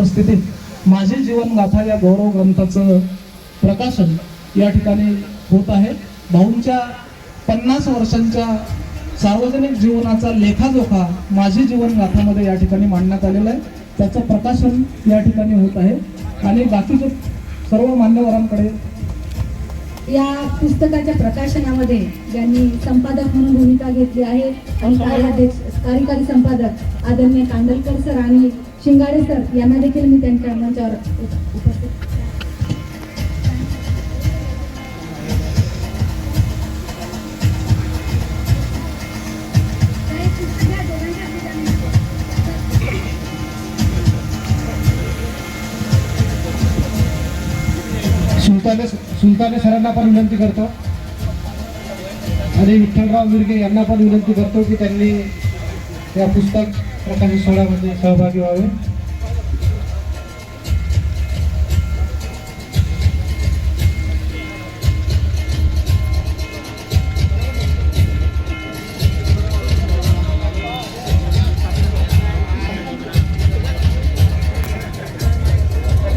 उपस्थितीत माझी जीवनगाथा या गौरव ग्रंथाचं प्रकाशन या ठिकाणी होत आहे। भाऊंच्या 50 वर्षांच्या सार्वजनिक जीवनाचा लेखाजोखा माझी जीवनगाथामध्ये या ठिकाणी मांडण्यात आलेला आहे। त्याचं प्रकाशन या ठिकाणी होत आहे आणि बाकीचे सर्व मान्यवरांकडे या पुस्तकाच्या प्रकाशनामध्ये ज्यांनी संपादक म्हणून भूमिका घेतली आहे आणि कार्यकारी संपादक आदरणीय कांडलकर सर आणि शिंगाडे सर यांना देखील मी त्यांच्या मंचावर उपस्थित सुलताने सरांना पण विनंती करतो आणि विठ्ठलराव मिरगे यांना पण विनंती करतो की त्यांनी या पुस्तक प्रकाशन सोहळ्यामध्ये सहभागी व्हावे।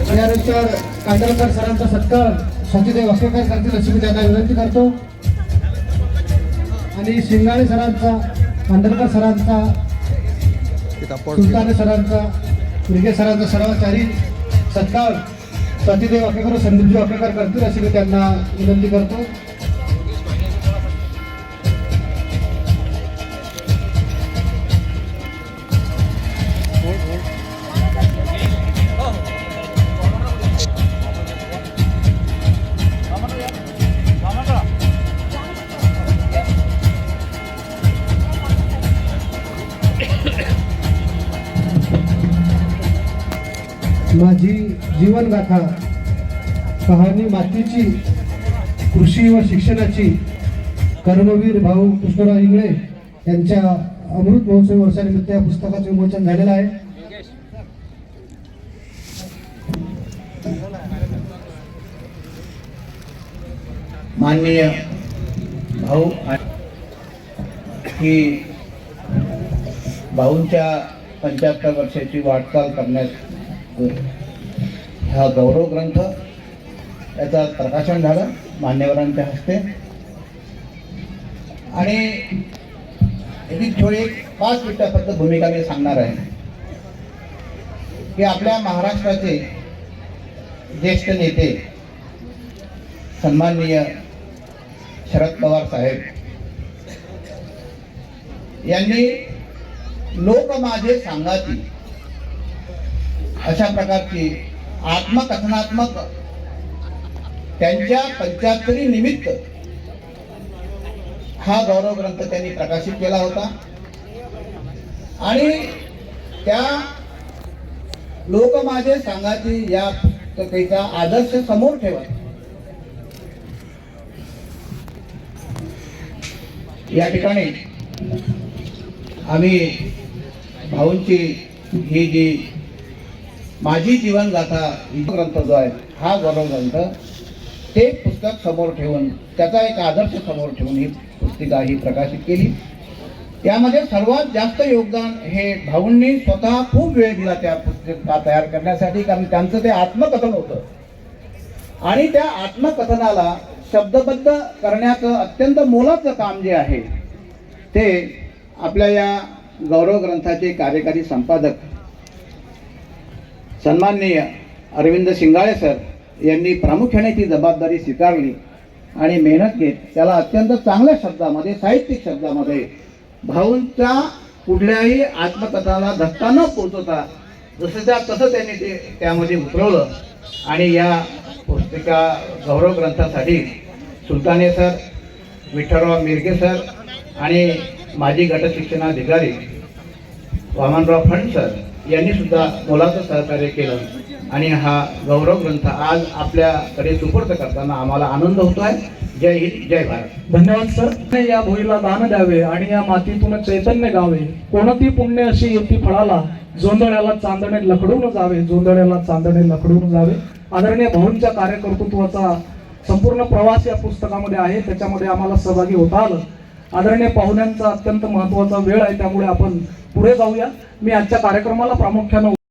त्यानंतर कांडलकर सरांचा सत्कार सचिदेव वाकेकर करतील अशी मी त्यांना विनंती करतो आणि शिंगाडे सरांचा, कांडलकर सरांचा, सुलताने सरांचा, मिरगे सरांचा सर्वचारी सत्कार सचिदेव वाकेकर, संदीपजी वाकेकर करतील अशी मी त्यांना विनंती करतो। माझी जीवनगाथा कहाणी मातीची, कृषी व शिक्षणाची कर्मवीर भाऊ कृष्णराव इंगळे यांच्या अमृत महोत्सवी वर्षानिमित्त या पुस्तकाचे विमोचन झालेलं आहे। माननीय भाऊ की भाऊंच्या 75 वर्षाची वाटचाल करण्यात हा गौरव ग्रंथ याचा प्रकाशन झालं मान्यवरांच्या हस्ते आणि एक थोडी 5 मिनिटं फक्त भूमिका मी सांगणार आहे की आपल्या महाराष्ट्राचे ज्येष्ठ नेते सन्माननीय शरद पवार साहेब यांनी लोक माझे सांगाती अशा प्रकारची आत्मकथनात्मक त्यांच्या 75 निमित्त हा गौरव ग्रंथ त्यांनी प्रकाशित केला होता आणि त्या लोक माझे सांगाती या पुस्तकाचा आदर्श समोर ठेवत या ठिकाणी आम्ही भाऊंची ही जी माझी जीवनगाथा ग्रंथ जो आहे हा गौरव ग्रंथ ते पुस्तक समोर ठेवून त्याचा एक आदर्श समोर ठेवून ही पुस्तिका ही प्रकाशित केली। यामध्ये सर्वात जास्त योगदान हे भाऊंनी स्वतः खूप वेळ दिला त्या पुस्तिका तयार करण्यासाठी, कारण त्यांचं ते आत्मकथन होतं आणि त्या आत्मकथनाला शब्दबद्ध करण्याचं अत्यंत मोलाचं काम जे आहे ते आपल्या या गौरव ग्रंथाचे कार्यकारी संपादक सन्माननीय अरविंद शिंगाळे सर यांनी प्रामुख्याने ती जबाबदारी स्वीकारली आणि मेहनत घेत त्याला अत्यंत चांगल्या शब्दामध्ये, साहित्यिक शब्दामध्ये भाऊंच्या कुठल्याही आत्मकथनाला धक्का न पोचवता जसं तसं त्यांनी ते त्यामध्ये उतरवलं आणि या पुस्तिका गौरव ग्रंथासाठी सुलताने सर, विठ्ठलराव मिरगे सर आणि माजी गट शिक्षणाधिकारी वामनराव फंड सर यांनी सुद्धा मोलाचं सहकार्य केलं आणि हा गौरव ग्रंथ आज आपल्याकडे सुपूर्द करताना आम्हाला आनंद होतोय। जय हिंद, जय भारत। धन्यवाद सर। या भोईला दान द्यावे आणि या मातीतून चैतन्य गावे, कोणती पुण्य अशी येती फळाला, जोंधळ्याला चांदणे लकडून जावे, जोंधळ्याला चांदणे लकडून जावे। आदरणीय भाऊंच्या कार्यकर्तृत्वाचा संपूर्ण प्रवास या पुस्तकामध्ये आहे, त्याच्यामध्ये आम्हाला सहभागी होता आलं। आदरणीय पाहुण्यांचा अत्यंत महत्त्वाचा वेळ आहे, त्यामुळे आपण पुढे जाऊया। मी आजच्या कार्यक्रमाला प्रामुख्याने